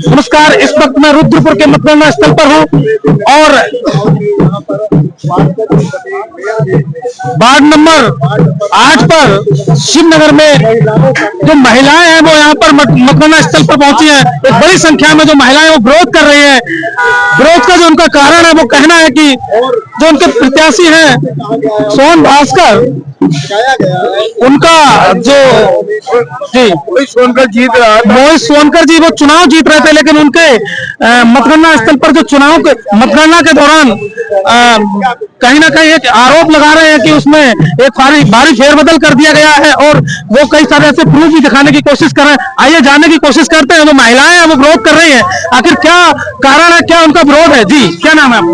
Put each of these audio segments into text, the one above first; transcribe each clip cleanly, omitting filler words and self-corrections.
नमस्कार, इस वक्त मैं रुद्रपुर के मतगणना स्थल पर हूं और वार्ड नंबर 8 पर शिवनगर में जो महिलाएं हैं वो यहाँ पर मतगणना स्थल पर पहुंची हैं। एक बड़ी संख्या में जो महिलाएं वो विरोध कर रही हैं। विरोध का जो उनका कारण है वो कहना है कि जो उनके प्रत्याशी हैं सोहन भास्कर, उनका जो मोहित सोनकर जी वो चुनाव जीत रहे थे, लेकिन उनके मतगणना स्थल पर जो मतगणना के दौरान कहीं ना कहीं एक आरोप लगा रहे हैं कि उसमें एक भारी फेरबदल कर दिया गया है और वो कई सारे ऐसे प्रूफ भी दिखाने की कोशिश कर रहे हैं। आइए जानने की कोशिश करते हैं। जो महिलाएं हैं वो विरोध कर रही हैं, आखिर क्या कारण है, क्या उनका विरोध है? जी, क्या नाम है आपका?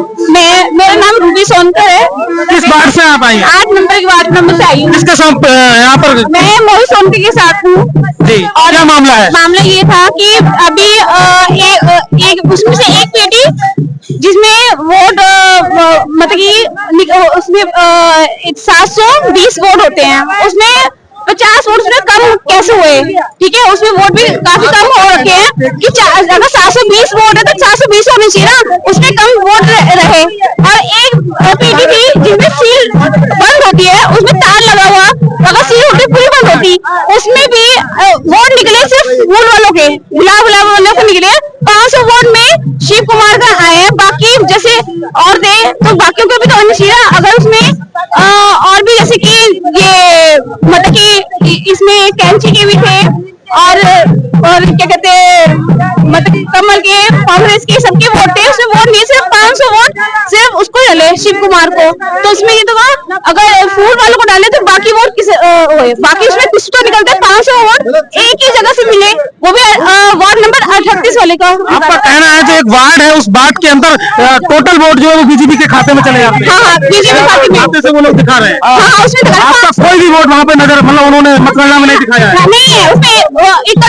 मेरा नाम रूबी सोनकर है। किस वार्ड से आप आई? 8 नंबर के वार्ड नंबर से आई हूँ। किसके साथ यहाँ पर? मैं मोहित सोनकर के साथ हूँ। जी, और क्या मामला है? मामला ये था कि अभी उसमें से एक बेटी जिसमें वोट मतलब कि उसमें 720 वोट होते हैं, उसमें 50 वोट उसमें कम कैसे हुए? ठीक है, उसमें वोट भी काफी कम हो रखे हैं कि अगर 720 वोट है तो 420 होने चाहिए ना, उसमें कम वोट रहे। और एक पेटी थी जिसमें सील बंद होती है, उसमें तार लगा हुआ, अगर सील होती पूरी बंद होती, उसमें भी वोट निकले सिर्फ फूल वालों के, गुलाब वालों के निकले। 500 वोट में शिव कुमार का आए, बाकी जैसे और दे तो बाकियों को भी तो होना चाहिए। अगर उसमें और भी जैसे कि ये मतलब कि इसमें कैंची के भी थे और क्या कहते हैं मतलब कमल के, कांग्रेस के, सबके वोट थे, उसमें वोट नहीं, सिर्फ 500 वोट सिर्फ उसको डाले शिव कुमार को। तो उसमें ये तो अगर फूल वालों को डाले तो बाकी वोट किस बाकी उसमें कुछ तो निकलते। 500 वोट एक ही जगह से मिले, वो भी वार्ड नंबर 38 वाले का। आपका कहना है जो एक वार्ड है उस वार्ड के अंदर टोटल वोट जो है वो बीजेपी के खाते में चले जाते हैं? हाँ, बीजेपी खाते में खाते से वो लोग दिखा रहे हैं। हाँ, उसमें आपका कोई भी वोट वहाँ पे नजर मतलब उन्होंने मतगणना में नहीं दिखाया है? नहीं है, उसमें इतना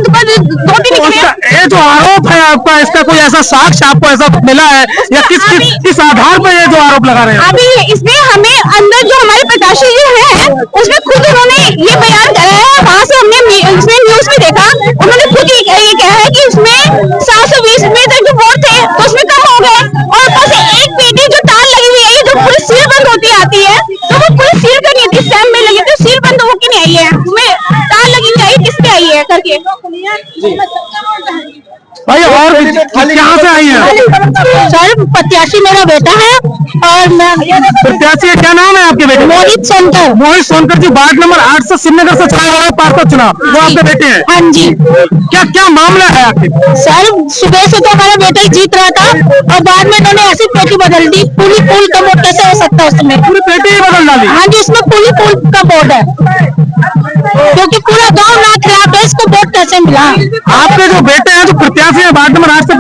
ये जो आरोप है आपका, इसका कोई ऐसा साक्ष्य आपको ऐसा मिला है या किस आधार पर ये जो आरोप लगा रहे हैं? अभी इसमें हमें अंदर जो हमारे प्रत्याशी है उसमें खुद उन्होंने ये बयान करा है, वहाँ से हमने उसमें न्यूज में देखा, उन्होंने खुद ये कहा है कि उसमें 720 में तक जो वोट थे तो उसमें कम हो गए। और ऊपर से एक पेटी जो तार लगी हुई है, जो पूरी सील बंद होती आती है, तो वो पूरी सील करनी थी, स्टैम्प में लगी तो सील बंद होकर नहीं आई है, उसमें तार लगी हुई आई, किसने आई है करके। भाई और कहाँ से आई है? सर प्रत्याशी मेरा बेटा है और मैं प्रत्याशी, क्या नाम है आपके बेटे? मोहित सोनकर। मोहित सोनकर जी, वार्ड नंबर 8 से शिवनगर से चुनाव हो रहा है, पार्षद चुनाव, वो आपके बेटे हैं? हाँ जी। क्या मामला है आपके? सर सुबह से तो हमारा बेटा ही जीत रहा था और बाद में इन्होंने ऐसी पेटी बदल दी। पूरी फूल का वोट कैसे हो सकता है उसमें? पूरी पेटी ही बदल डाली? हाँ जी, इसमें पूरी फूल का वोट है, क्योंकि पूरा गांव ना खिलाफ है, इसको वोट कैसे मिला? आपके जो बेटे हैं जो प्रत्याशी है वार्ड नंबर 8 से,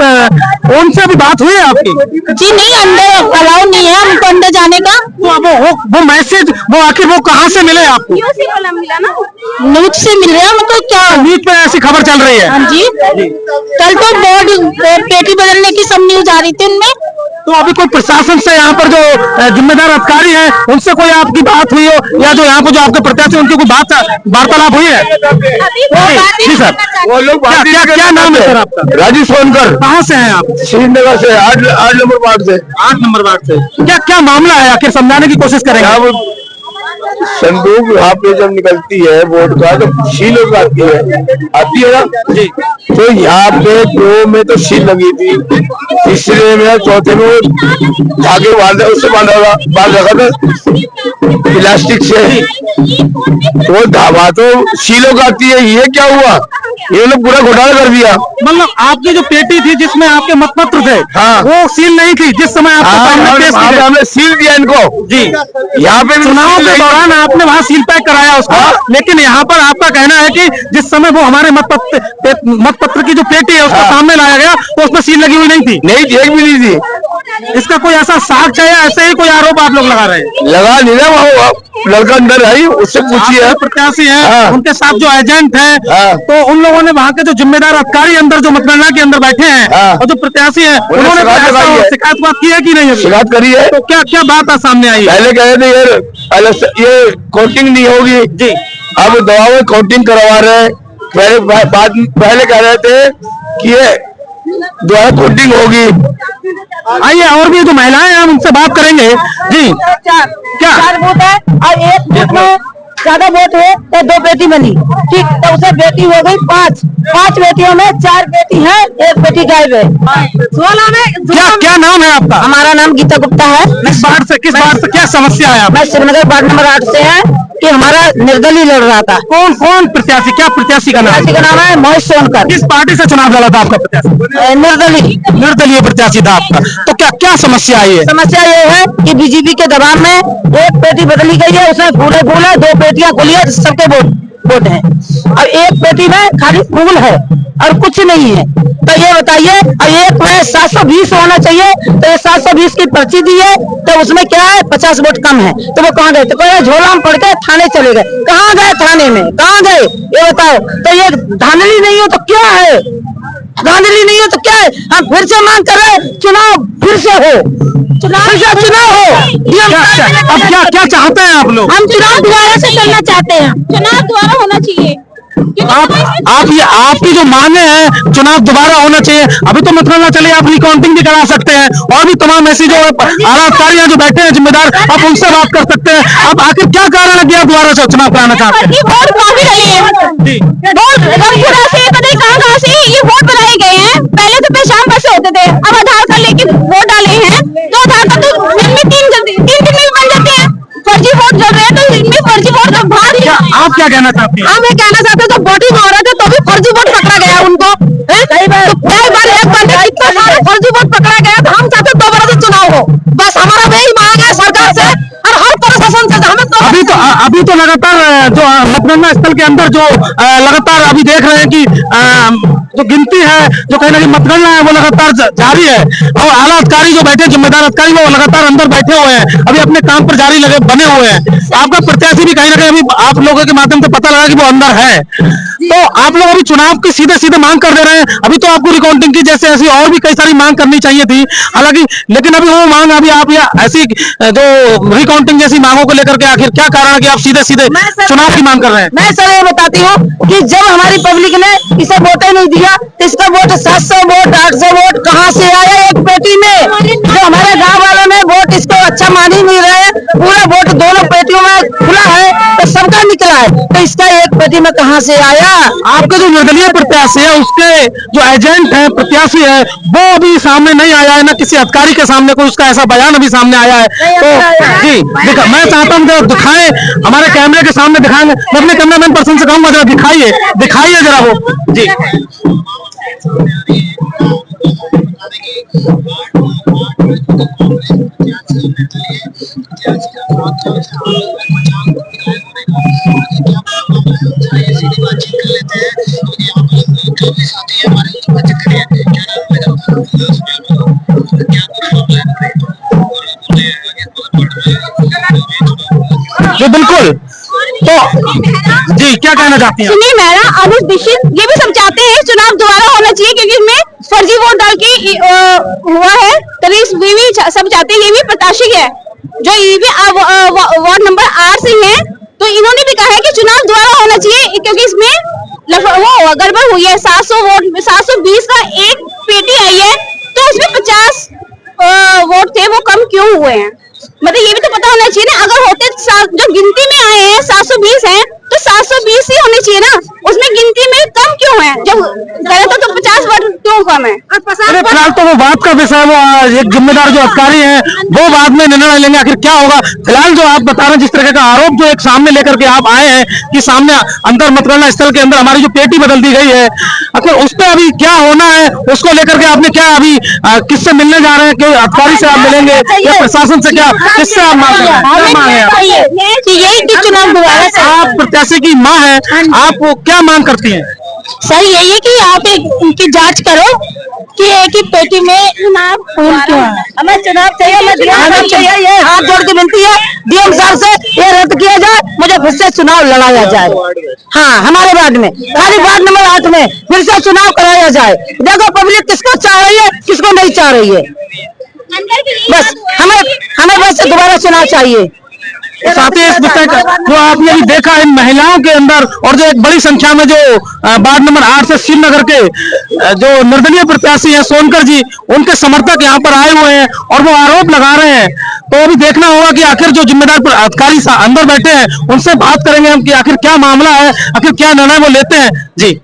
उनसे अभी बात हुई है आपकी? जी नहीं, अंदर अलाउ नहीं है हमको अंदर जाने का। तो वो मैसेज वो आखिर वो कहाँ से मिले आपको? मिला ना, न्यूज से मिल रहा है हमको। क्या न्यूज पे ऐसी खबर चल रही है? हाँ जी, कल तो बोर्ड पेटी बदलने की सब न्यूज आ रही थी उनमें। तो अभी कोई प्रशासन से यहाँ पर जो जिम्मेदार अधिकारी हैं उनसे कोई आपकी बात हुई हो, या जो यहाँ पर जो आपके प्रत्याशी उनकी कोई वार्तालाप हुई है? जी सर, वो लोग क्या नाम है सर आपका? राजीव सोनकर। कहाँ से हैं आप? श्रीनगर से, 8 नंबर वार्ड से। 8 नंबर वार्ड से। क्या मामला है, आखिर समझाने की कोशिश करेंगे। संदूक यहाँ पे जब निकलती है वोट का तो सील आती है ना जी। तो यहाँ पे 2 में तो सील लगी थी, तीसरे में चौथे में धागे बांधा, उससे बांध रखा था प्लास्टिक से, वो धावा तो सीलों का आती है। ये क्या हुआ, ये लोग पूरा घोटाला कर दिया। मतलब आपकी जो पेटी थी जिसमें आपके मतपत्र थे, हाँ, वो सील नहीं थी जिस समय हमने सील दिया इनको जी। यहाँ पे चुनाव के दौरान आपने वहाँ सील पैक कराया उसको, लेकिन यहाँ पर आपका कहना है कि जिस समय वो हमारे मतपत्र की जो पेटी है उसको सामने लाया गया तो उसमें सील लगी हुई नहीं थी? नहीं, एक भी नहीं थी। इसका कोई ऐसा साक्ष्य है, ऐसे ही कोई आरोप आप लोग लगा रहे हैं? लगा नहीं रहा, वो लड़का अंदर है, उससे पूछिए। प्रत्याशी है, उनके साथ जो एजेंट है, तो उन लोगों ने वहाँ के जो जिम्मेदार अधिकारी अंदर जो मतगणना के अंदर बैठे हैं और जो प्रत्याशी है उन्होंने शिकायत बात की है कि नहीं? शिकायत करी है। तो क्या बात सामने आई? पहले कह रहे थे ये काउंटिंग नहीं होगी जी, अब दवा में काउंटिंग करवा रहे हैं। पहले कह रहे थे कि दोबारा वोटिंग होगी। आइए और भी जो महिलाएं हैं हम उनसे बात करेंगे। जी क्या 4 वोट है और एक वोट में ज्यादा वोट है तो 2 बेटी बनी, ठीक, तो उसे बेटी हो गई 5 बेटियों में 4 बेटी है, 1 बेटी गायब है। 16 में क्या नाम है आपका? हमारा नाम गीता गुप्ता है। किस बार से क्या समस्या है? मैं श्रीनगर वार्ड नंबर 8 से है कि हमारा निर्दलीय लड़ रहा था। कौन प्रत्याशी, क्या प्रत्याशी का नाम? का नाम है मोहित सोनकर। किस पार्टी से चुनाव लड़ा था आपका प्रत्याशी? निर्दलीय प्रत्याशी था आपका। तो क्या समस्या आई है? समस्या ये है कि बीजेपी के दबाव में 1 बेटी बदली गई है, उसमें फूले 2 बेटियां खुली है, सबके वोट है और 1 बेटी में खाली फूल है और कुछ नहीं है। तो ये बताइए, और एक में 720 होना चाहिए, तो ये 720 की पर्ची दी है, तो उसमें क्या है 50 वोट कम है, तो वो कहाँ गए? तो कोई झोला में पड़ के थाने चले गए। कहाँ गए? थाने में कहाँ गए ये बताओ? तो ये धांधली नहीं हो तो क्या है? धांधली नहीं हो तो क्या है? हम फिर से मांग कर रहे हैं, चुनाव फिर से हो, चुनाव हो। अब क्या चाहते हैं आप लोग? हम चुनाव दोबारा से करना चाहते हैं, चुनाव दोबारा होना चाहिए। आपकी जो मांगे हैं चुनाव दोबारा होना चाहिए। अभी तो मतलब ना चले, आप रिकाउंटिंग भी करा सकते हैं और भी तमाम ऐसी जो आला अधिकारी जो बैठे हैं जिम्मेदार, आप उनसे बात कर सकते हैं। अब आखिर क्या कारण है कि आप दोबारा से चुनाव कराना चाहते हैं? वोट काफी रही है, कहाँ से ये वोट बनाए गए हैं। पहले तो पहचान पत्र होते थे, अब आधार कार्ड लेके वोट डाले हैं, तो आधार कार्ड तो दिन में 3 दिन में बन जाते हैं। फर्जी वोट जब रहे तो इनमें फर्जी वोट आप क्या कहना चाहते हैं? हम ये कहना चाहते हैं, तो वोटिंग हो रहे थे तो भी फर्जी वोट पकड़ा गया उनको। इतना सारा फर्जी वोट पकड़ा गया, तो हम चाहते दोबारा से चुनाव हो। बस हमारा वही मांग है सरकार से और हर प्रशासन से। हमें अभी तो लगातार जो मतगणना स्थल के अंदर जो लगातार अभी देख रहे हैं कि जो गिनती है, जो कहीं ना कहीं मतगणना है वो लगातार जारी है और आला अधिकारी जो बैठे, जिम्मेदार अधिकारी वो लगातार अंदर बैठे हुए हैं, अभी अपने काम पर जारी लगे बने हुए हैं। आपका प्रत्याशी भी कहीं ना कहीं अभी आप लोगों के माध्यम से पता लगा कि वो अंदर है, तो आप लोग अभी चुनाव की सीधे मांग कर दे रहे हैं। अभी तो आपको रिकाउंटिंग की जैसे ऐसी और भी कई सारी मांग करनी चाहिए थी, हालांकि लेकिन अभी वो मांग अभी आप या ऐसी जो रिकाउंटिंग जैसी मांगों को लेकर के आखिर क्या कारण है कि आप सीधे चुनाव की मांग कर रहे हैं? मैं सर ये बताती हूँ कि जब हमारी पब्लिक ने इसे वोट नहीं दिया, तो इसका वोट 700 वोट 800 वोट कहाँ से आया एक पेटी में? जो हमारे गांव वालों ने वोट इसको अच्छा मान ही नहीं रहे, पूरा वोट दोनों पेटियों में खुला है तो सबका निकला है, तो इसका एक पेटी में कहाँ से आया? आपके जो निर्दलीय प्रत्याशी है उसके जो एजेंट है, प्रत्याशी है, वो अभी सामने नहीं आया है, ना किसी अधिकारी के सामने कोई उसका ऐसा बयान अभी सामने आया है। तो जी मैं चाहता हूँ जरा दिखाएं, हमारे कैमरे के सामने दिखाएंगे। मैं अपने कैमरामैन पर्सन से कहूंगा जरा दिखाइए जरा वो। जी जी बिल्कुल। तो जी क्या कहना चाहती हैं? सुनील मेहरा, अनुज दीक्षित, ये भी सब चाहते हैं चुनाव दोबारा होना चाहिए, क्योंकि इसमें फर्जी वोट डाल के हुआ है, तभी ये भी सब चाहते हैं। ये भी प्रत्याशी है जो ये भी वार्ड नंबर 8 से है, तो इन्होंने भी कहा है कि चुनाव दोबारा होना चाहिए, क्योंकि इसमें वो गड़बड़ हुई है। 700 वोट 720 का एक पेटी आई है, तो उसमें 50 वोट थे, वो कम क्यों हुए हैं? मतलब ये भी तो पता होना चाहिए ना। अगर होते जो गिनती में आए हैं 720 हैं, तो 720 ही होने चाहिए ना, उसमें गिनती में कम क्यों है? जब गलत तो 50 वोट क्यों कम है? अरे फिलहाल तो वो बात का विषय, वो एक जिम्मेदार जो अधिकारी हैं वो बाद में निर्णय लेंगे आखिर क्या होगा। फिलहाल जो आप बता रहे हैं, जिस तरह का आरोप जो एक सामने लेकर के आप आए हैं कि सामने अंदर मतगणना स्थल के अंदर हमारी जो पेटी बदल दी गई है, आखिर उस पर अभी क्या होना है उसको लेकर के आपने क्या अभी किससे मिलने जा रहे हैं? कि अधिकारी से आप मिलेंगे या प्रशासन से? क्या किससे आप मांग रहे हैं? यही कि चुनाव दोबारा से। आप प्रत्याशी की मां है, आप वो क्या मांग करती हैं? सर यही है कि आप इनकी जांच करो कि एक ही पेटी में चुनाव क्यों है। हमें चुनाव चाहिए, ये हाथ जोड़ के विनती है डीएम साहब से, ये रद्द किया जाए, मुझे फिर से चुनाव लड़ाया जाए। हाँ, हमारे वार्ड में, खाली वार्ड नंबर 8 में फिर से चुनाव कराया जाए। देखो पब्लिक किसको चाह रही है, किसको नहीं चाह रही है। बस हमें बस दोबारा चुनाव चाहिए। तो साथ ही इस विषय का जो आपने भी देखा इन महिलाओं के अंदर और जो एक बड़ी संख्या में जो वार्ड नंबर 8 से श्रीनगर के जो निर्दलीय प्रत्याशी हैं सोनकर जी, उनके समर्थक यहाँ पर आए हुए हैं और वो आरोप लगा रहे हैं। तो अभी देखना होगा कि आखिर जो जिम्मेदार अधिकारी अंदर बैठे हैं उनसे बात करेंगे हम कि आखिर क्या मामला है, आखिर क्या निर्णय वो लेते हैं। जी